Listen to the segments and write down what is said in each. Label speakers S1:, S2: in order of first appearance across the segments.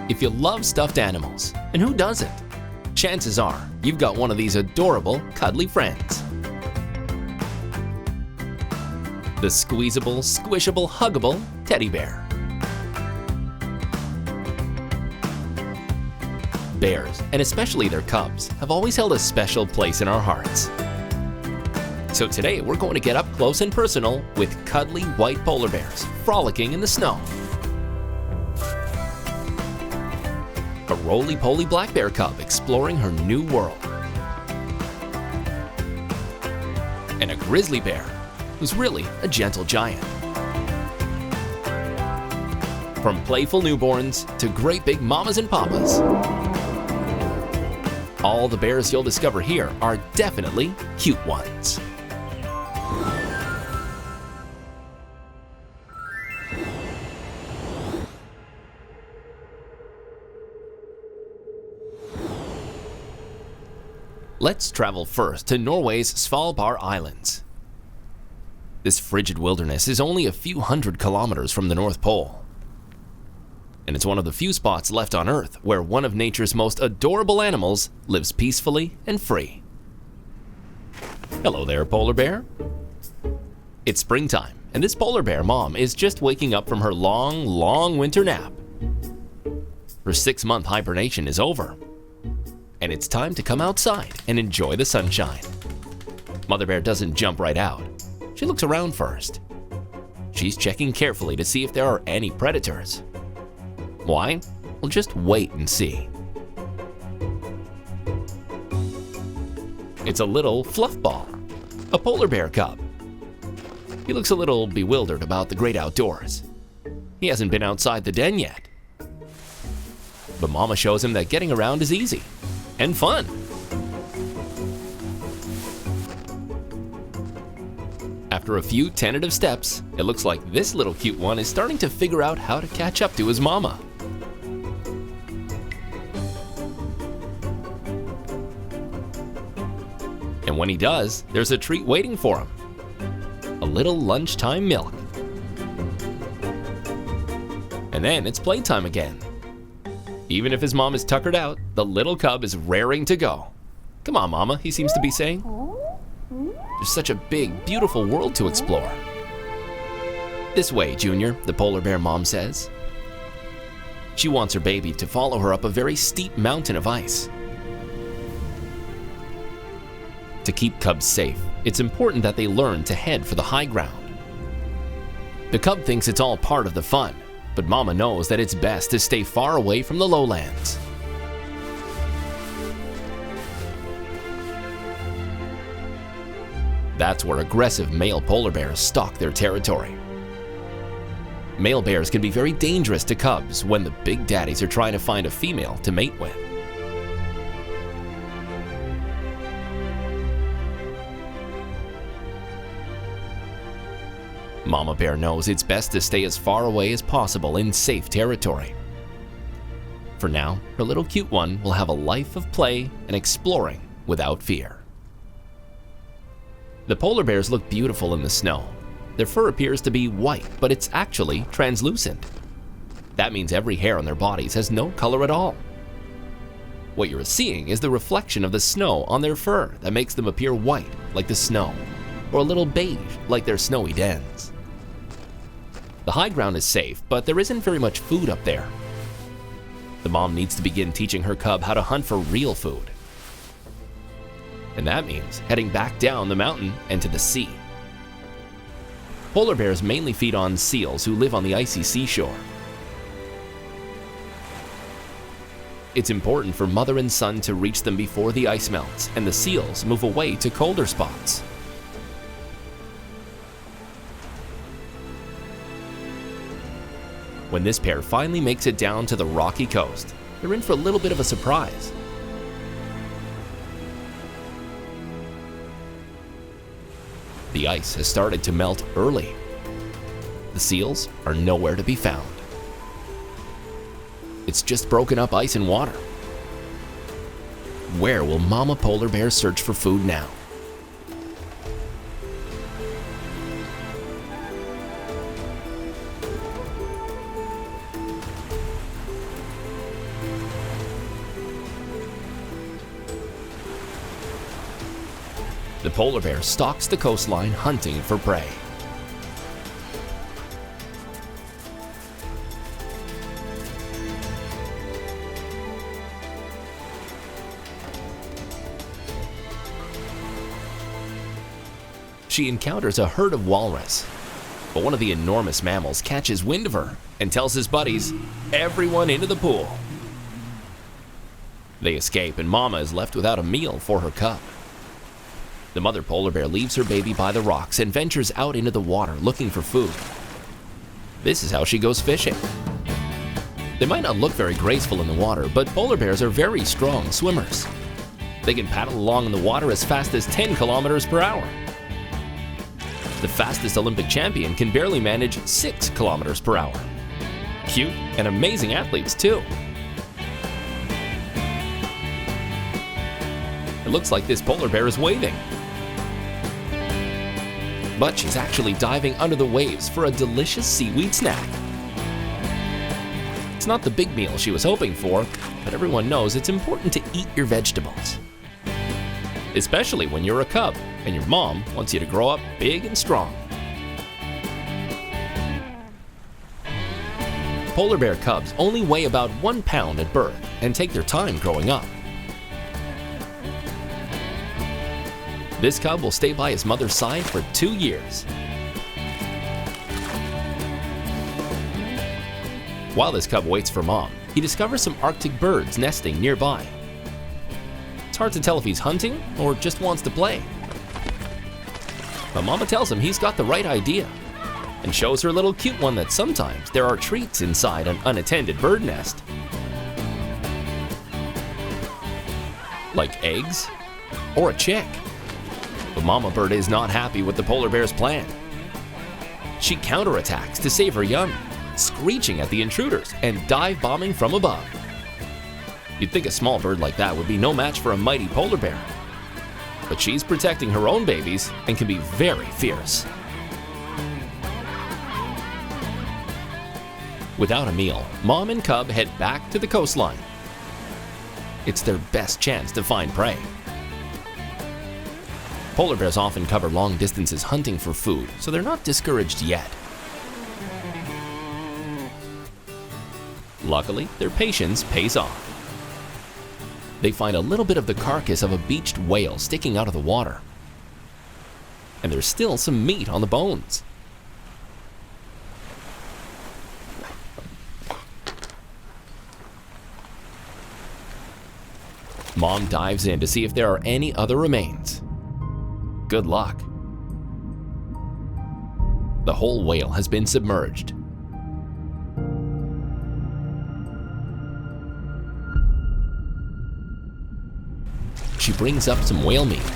S1: If you love stuffed animals, and who doesn't? Chances are you've got one of these adorable, cuddly friends. The squeezable, squishable, huggable teddy bear. Bears, and especially their cubs, have always held a special place in our hearts. So today we're going to get up close and personal with cuddly white polar bears frolicking in the snow. A roly-poly black bear cub exploring her new world. And a grizzly bear who's really a gentle giant. From playful newborns to great big mamas and papas, all the bears you'll discover here are definitely cute ones. Let's travel first to Norway's Svalbard Islands. This frigid wilderness is only a few hundred kilometers from the North Pole. And it's one of the few spots left on Earth where one of nature's most adorable animals lives peacefully and free. Hello there, polar bear. It's springtime, and this polar bear mom is just waking up from her long winter nap. Her 6-month hibernation is over, and it's time to come outside and enjoy the sunshine. Mother bear doesn't jump right out. She looks around first. She's checking carefully to see if there are any predators. Why? Well, just wait and see. It's a little fluff ball, a polar bear cub. He looks a little bewildered about the great outdoors. He hasn't been outside the den yet. But Mama shows him that getting around is easy and fun. After a few tentative steps, it looks like this little cute one is starting to figure out how to catch up to his mama. And when he does, there's a treat waiting for him. A little lunchtime milk. And then it's playtime again. Even if his mom is tuckered out, the little cub is raring to go. Come on, Mama, he seems to be saying. There's such a big, beautiful world to explore. This way, Junior, the polar bear mom says. She wants her baby to follow her up a very steep mountain of ice. To keep cubs safe, it's important that they learn to head for the high ground. The cub thinks it's all part of the fun, but Mama knows that it's best to stay far away from the lowlands. That's where aggressive male polar bears stalk their territory. Male bears can be very dangerous to cubs when the big daddies are trying to find a female to mate with. Mama bear knows it's best to stay as far away as possible in safe territory. For now, her little cute one will have a life of play and exploring without fear. The polar bears look beautiful in the snow. Their fur appears to be white, but it's actually translucent. That means every hair on their bodies has no color at all. What you're seeing is the reflection of the snow on their fur that makes them appear white like the snow, or a little beige like their snowy dens. The high ground is safe, but there isn't very much food up there. The mom needs to begin teaching her cub how to hunt for real food. And that means heading back down the mountain and to the sea. Polar bears mainly feed on seals who live on the icy seashore. It's important for mother and son to reach them before the ice melts and the seals move away to colder spots. When this pair finally makes it down to the rocky coast, they're in for a little bit of a surprise. The ice has started to melt early. The seals are nowhere to be found. It's just broken up ice and water. Where will Mama Polar Bear search for food now? The polar bear stalks the coastline hunting for prey. She encounters a herd of walrus, but one of the enormous mammals catches wind of her and tells his buddies, "Everyone into the pool." They escape and Mama is left without a meal for her cub. The mother polar bear leaves her baby by the rocks and ventures out into the water looking for food. This is how she goes fishing. They might not look very graceful in the water, but polar bears are very strong swimmers. They can paddle along in the water as fast as 10 kilometers per hour. The fastest Olympic champion can barely manage 6 kilometers per hour. Cute and amazing athletes too. It looks like this polar bear is waving. But she's actually diving under the waves for a delicious seaweed snack. It's not the big meal she was hoping for, but everyone knows it's important to eat your vegetables. Especially when you're a cub and your mom wants you to grow up big and strong. Polar bear cubs only weigh about 1 pound at birth and take their time growing up. This cub will stay by his mother's side for 2 years. While this cub waits for mom, he discovers some Arctic birds nesting nearby. It's hard to tell if he's hunting or just wants to play. But Mama tells him he's got the right idea and shows her little cute one that sometimes there are treats inside an unattended bird nest. Like eggs or a chick. But Mama bird is not happy with the polar bear's plan. She counterattacks to save her young, screeching at the intruders and dive bombing from above. You'd think a small bird like that would be no match for a mighty polar bear. But she's protecting her own babies and can be very fierce. Without a meal, mom and cub head back to the coastline. It's their best chance to find prey. Polar bears often cover long distances hunting for food, so they're not discouraged yet. Luckily, their patience pays off. They find a little bit of the carcass of a beached whale sticking out of the water. And there's still some meat on the bones. Mom dives in to see if there are any other remains. Good luck. The whole whale has been submerged. She brings up some whale meat.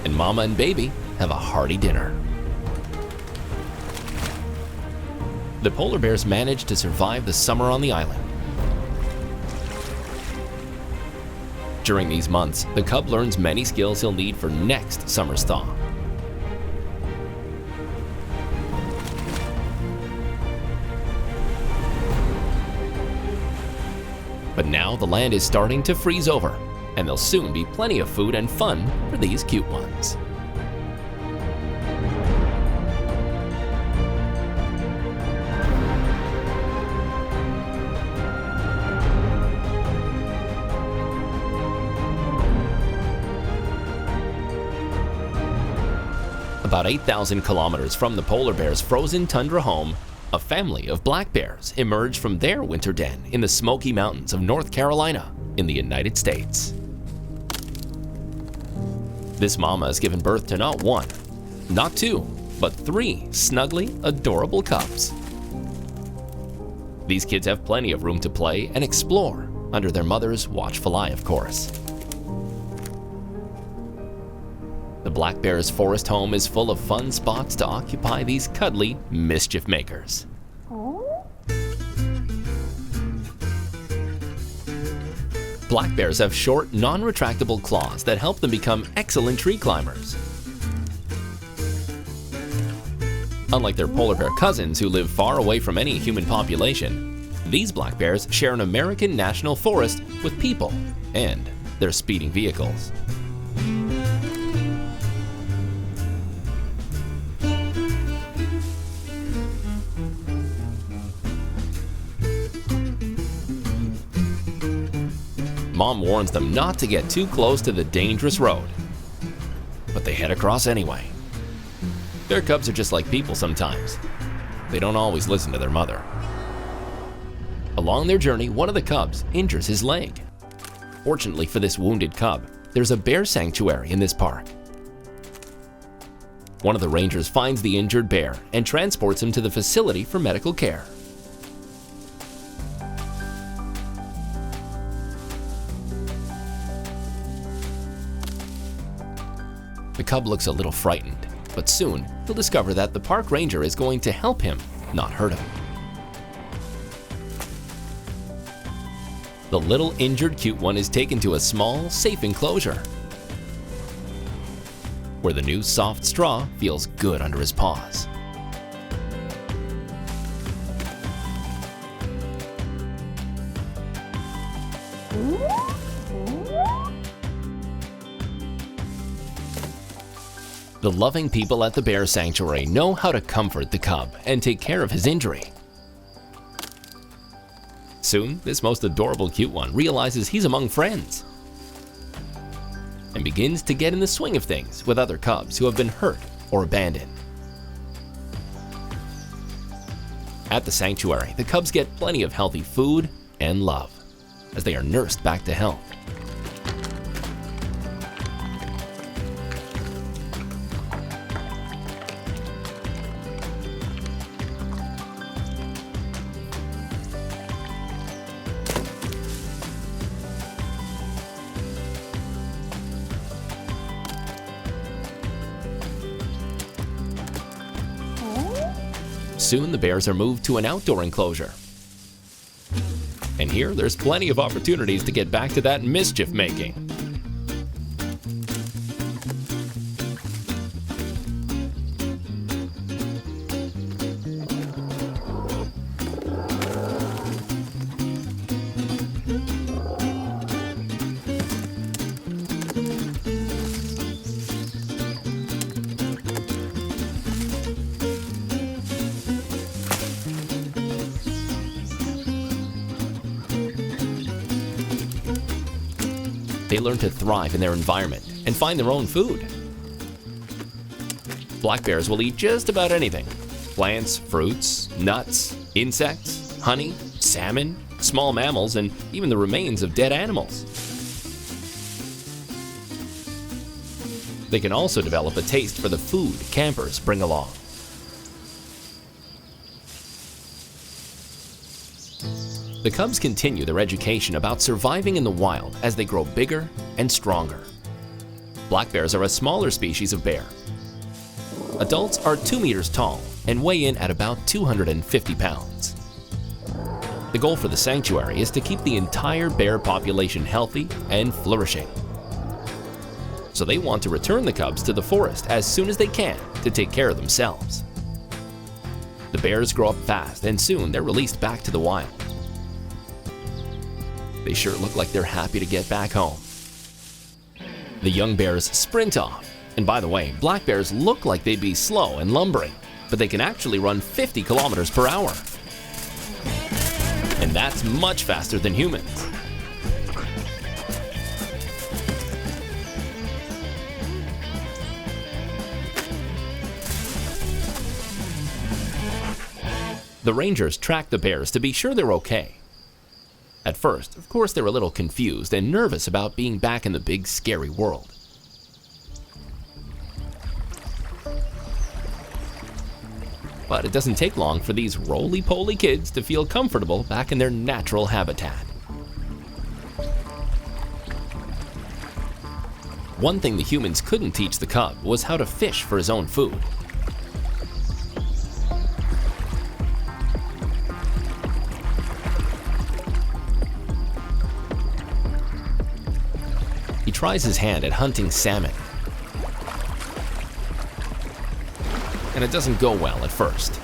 S1: And Mama and baby have a hearty dinner. The polar bears manage to survive the summer on the island. During these months, the cub learns many skills he'll need for next summer's thaw. But now the land is starting to freeze over, and there'll soon be plenty of food and fun for these cute ones. About 8,000 kilometers from the polar bear's frozen tundra home, a family of black bears emerged from their winter den in the Smoky Mountains of North Carolina in the United States. This mama has given birth to not one, not two, but 3 snuggly, adorable cubs. These kids have plenty of room to play and explore under their mother's watchful eye, of course. The black bear's forest home is full of fun spots to occupy these cuddly mischief makers. Black bears have short, non-retractable claws that help them become excellent tree climbers. Unlike their polar bear cousins who live far away from any human population, these black bears share an American national forest with people and their speeding vehicles. Mom warns them not to get too close to the dangerous road, but they head across anyway. Their cubs are just like people sometimes. They don't always listen to their mother. Along their journey, one of the cubs injures his leg. Fortunately for this wounded cub, there's a bear sanctuary in this park. One of the rangers finds the injured bear and transports him to the facility for medical care. The cub looks a little frightened, but soon he'll discover that the park ranger is going to help him, not hurt him. The little injured cute one is taken to a small, safe enclosure, where the new soft straw feels good under his paws. The loving people at the bear sanctuary know how to comfort the cub and take care of his injury. Soon, this most adorable cute one realizes he's among friends and begins to get in the swing of things with other cubs who have been hurt or abandoned. At the sanctuary, the cubs get plenty of healthy food and love as they are nursed back to health. Soon the bears are moved to an outdoor enclosure. And here there's plenty of opportunities to get back to that mischief making. They learn to thrive in their environment and find their own food. Black bears will eat just about anything: plants, fruits, nuts, insects, honey, salmon, small mammals, and even the remains of dead animals. They can also develop a taste for the food campers bring along. The cubs continue their education about surviving in the wild as they grow bigger and stronger. Black bears are a smaller species of bear. Adults are 2 meters tall and weigh in at about 250 pounds. The goal for the sanctuary is to keep the entire bear population healthy and flourishing. So they want to return the cubs to the forest as soon as they can to take care of themselves. The bears grow up fast and soon they're released back to the wild. They sure look like they're happy to get back home. The young bears sprint off. And by the way, black bears look like they'd be slow and lumbering, but they can actually run 50 kilometers per hour. And that's much faster than humans. The rangers track the bears to be sure they're okay. At first, of course, they're a little confused and nervous about being back in the big, scary world. But it doesn't take long for these roly-poly kids to feel comfortable back in their natural habitat. One thing the humans couldn't teach the cub was how to fish for his own food. He tries his hand at hunting salmon, and it doesn't go well at first.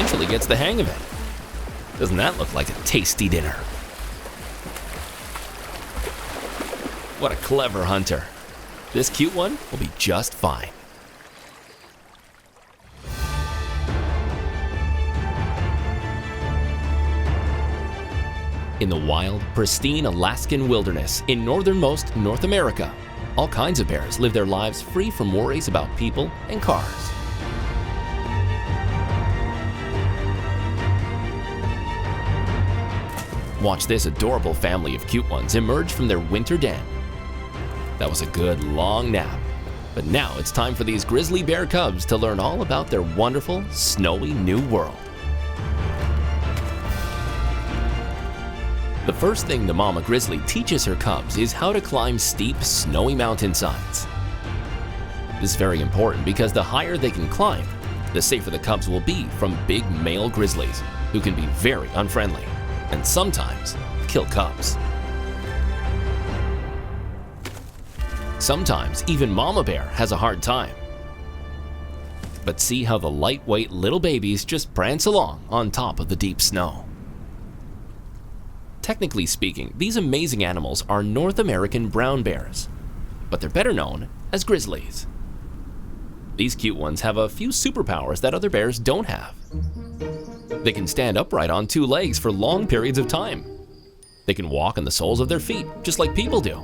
S1: eventually gets the hang of it. Doesn't that look like a tasty dinner? What a clever hunter. This cute one will be just fine. In the wild, pristine Alaskan wilderness in northernmost North America, all kinds of bears live their lives free from worries about people and cars. Watch this adorable family of cute ones emerge from their winter den. That was a good long nap, but now it's time for these grizzly bear cubs to learn all about their wonderful, snowy new world. The first thing the mama grizzly teaches her cubs is how to climb steep, snowy mountainsides. This is very important because the higher they can climb, the safer the cubs will be from big male grizzlies, who can be very unfriendly and sometimes kill cubs. Sometimes even mama bear has a hard time. But see how the lightweight little babies just prance along on top of the deep snow. Technically speaking, these amazing animals are North American brown bears, but they're better known as grizzlies. These cute ones have a few superpowers that other bears don't have. They can stand upright on two legs for long periods of time. They can walk on the soles of their feet, just like people do.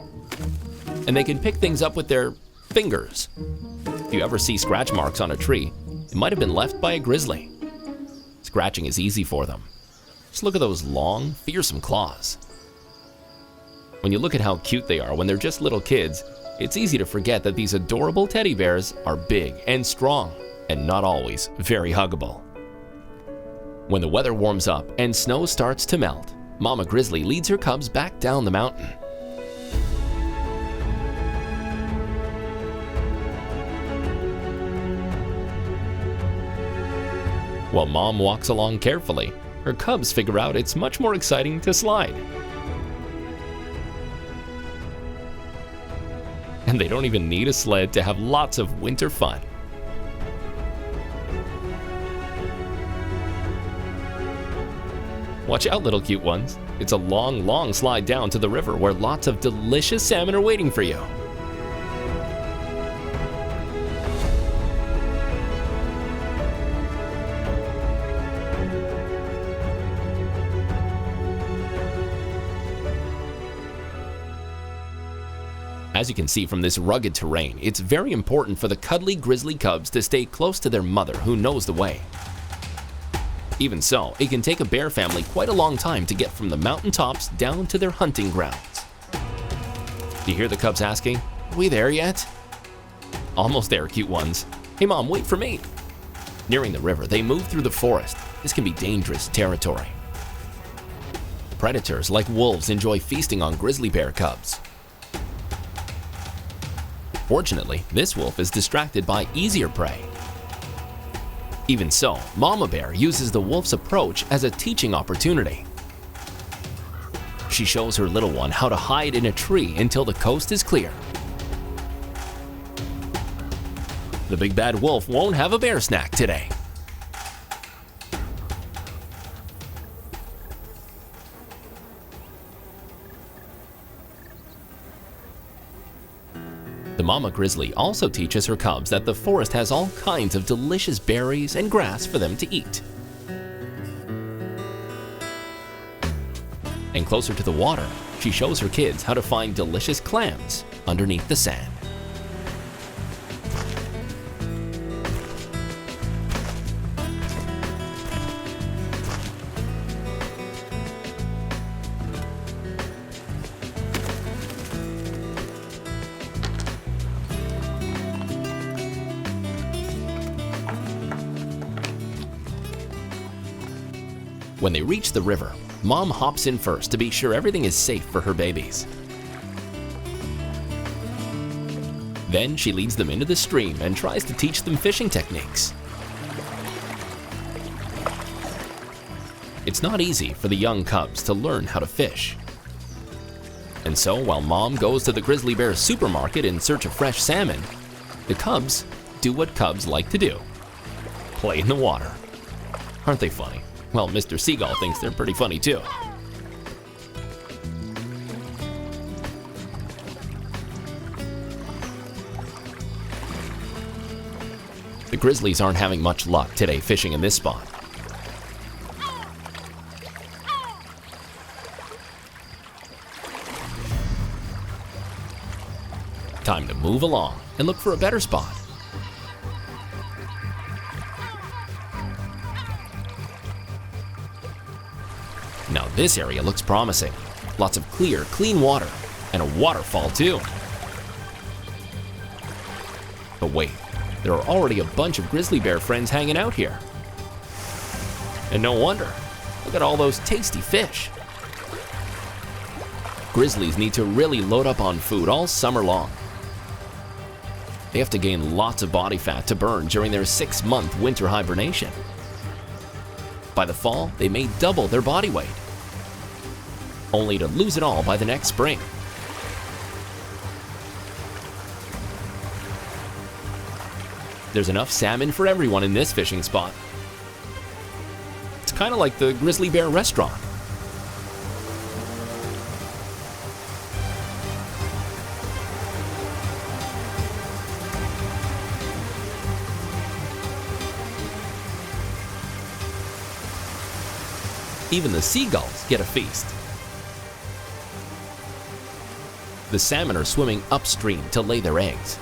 S1: And they can pick things up with their fingers. If you ever see scratch marks on a tree, it might have been left by a grizzly. Scratching is easy for them. Just look at those long, fearsome claws. When you look at how cute they are when they're just little kids, it's easy to forget that these adorable teddy bears are big and strong, and not always very huggable. When the weather warms up and snow starts to melt, Mama Grizzly leads her cubs back down the mountain. While Mom walks along carefully, her cubs figure out it's much more exciting to slide. And they don't even need a sled to have lots of winter fun. Watch out, little cute ones. It's a long, long slide down to the river where lots of delicious salmon are waiting for you. As you can see from this rugged terrain, it's very important for the cuddly grizzly cubs to stay close to their mother who knows the way. Even so, it can take a bear family quite a long time to get from the mountaintops down to their hunting grounds. Do you hear the cubs asking, "Are we there yet?" Almost there, cute ones. Hey Mom, wait for me. Nearing the river, they move through the forest. This can be dangerous territory. Predators like wolves enjoy feasting on grizzly bear cubs. Fortunately, this wolf is distracted by easier prey. Even so, Mama Bear uses the wolf's approach as a teaching opportunity. She shows her little one how to hide in a tree until the coast is clear. The big bad wolf won't have a bear snack today. The mama grizzly also teaches her cubs that the forest has all kinds of delicious berries and grass for them to eat. And closer to the water, she shows her kids how to find delicious clams underneath the sand. When they reach the river, Mom hops in first to be sure everything is safe for her babies. Then she leads them into the stream and tries to teach them fishing techniques. It's not easy for the young cubs to learn how to fish. And so while Mom goes to the grizzly bear supermarket in search of fresh salmon, the cubs do what cubs like to do: play in the water. Aren't they funny? Well, Mr. Seagull thinks they're pretty funny too. The grizzlies aren't having much luck today fishing in this spot. Time to move along and look for a better spot. Now this area looks promising. Lots of clear, clean water, and a waterfall too. But wait, there are already a bunch of grizzly bear friends hanging out here. And no wonder. Look at all those tasty fish. Grizzlies need to really load up on food all summer long. They have to gain lots of body fat to burn during their 6-month winter hibernation. By the fall, they may double their body weight, only to lose it all by the next spring. There's enough salmon for everyone in this fishing spot. It's kind of like the grizzly bear restaurant. Even the seagulls get a feast. The salmon are swimming upstream to lay their eggs.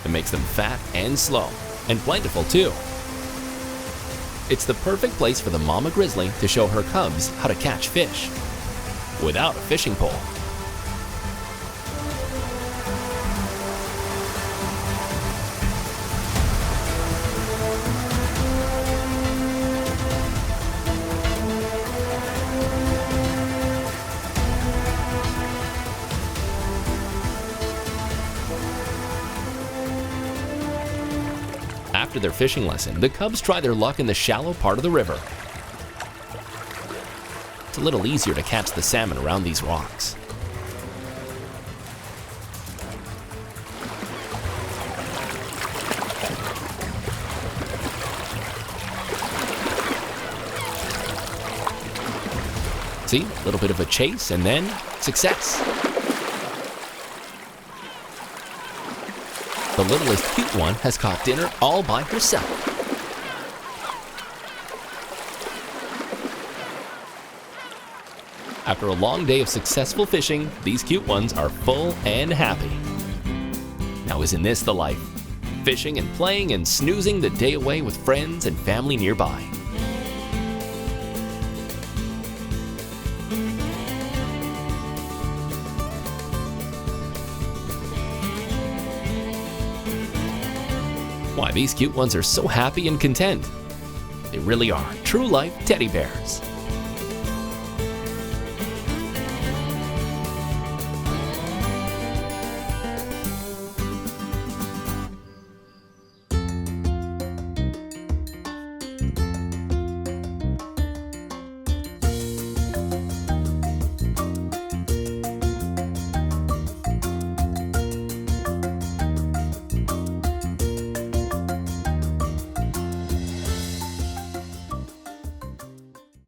S1: It makes them fat and slow, and plentiful too. It's the perfect place for the mama grizzly to show her cubs how to catch fish without a fishing pole. After their fishing lesson, the cubs try their luck in the shallow part of the river. It's a little easier to catch the salmon around these rocks. See, a little bit of a chase and then success. The littlest cute one has caught dinner all by herself. After a long day of successful fishing, these cute ones are full and happy. Now isn't this the life? Fishing and playing and snoozing the day away with friends and family nearby. Why, these cute ones are so happy and content. They really are true life teddy bears.